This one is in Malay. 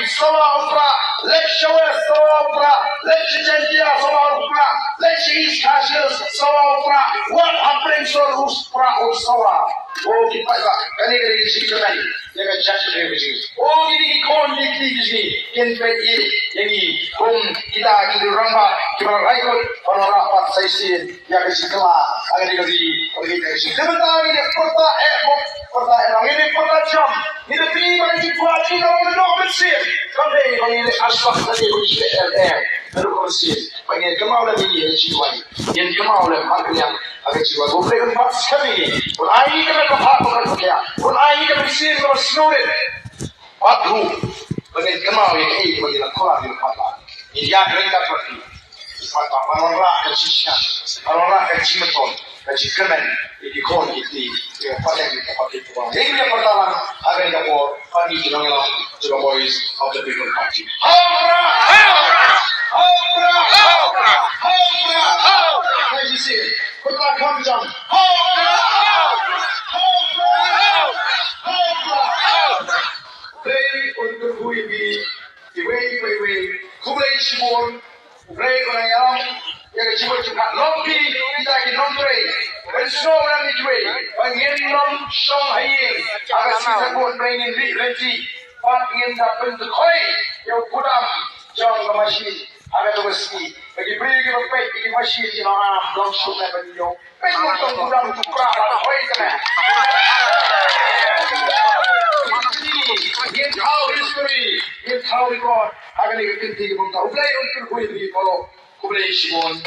Sawa Prah, leit Sawa Prah, leit Jantia Sawa Prah, leit East Castles Sawa Prah. What happening so Prah or Sawa? Oh, kita kani sikapkan jangan jatuh dari sini. Oh, ini ikon di sini. Kenapa ini? Kita ramba, kita raikot, kalau rapat saisin, yang kesiklah, akan dikasih organisasi. Sebentar ini perta ini perta jam. Ini prima di kuali orang normal sih. Sampai ini asbak tadi uji LR, baru konsil. Bagi kemauan ini yang jiwa, yang kemauan hak yang agak jiwa. Boleh empat sekali. Boleh kita berapa kerja? Boleh kita bersih bersih. Waktu bagi kemauan ini bagi lakukan di tempat. Ini yang mereka pergi. Mata orang kecilnya, orang kecil pun kecil kemen di kon itu pada kita pakai itu. Ini yang pertama ada yang mau pagi jangan lah juga boys of the people party. Lagi sih, kita kamjam. Play untuk gue di way. Kublai Shimon, Kublai Orang yang Shimon juga lompi kita lagi nombre, bersama orang itu, pengen nom song hayeng, agar kita pun pengen renti, pengen dapat koi yang kudam, jauh ke masjid, agar tu mesti bagi beri kita pay di masjid jangan langsung nak bagi yo, pengen tu kudam tu perah koi kena. Yang tahu history, yang tahu record, akan ikut tinggi pun tahu. Kublai untuk kuih di kalau kublai Shimon.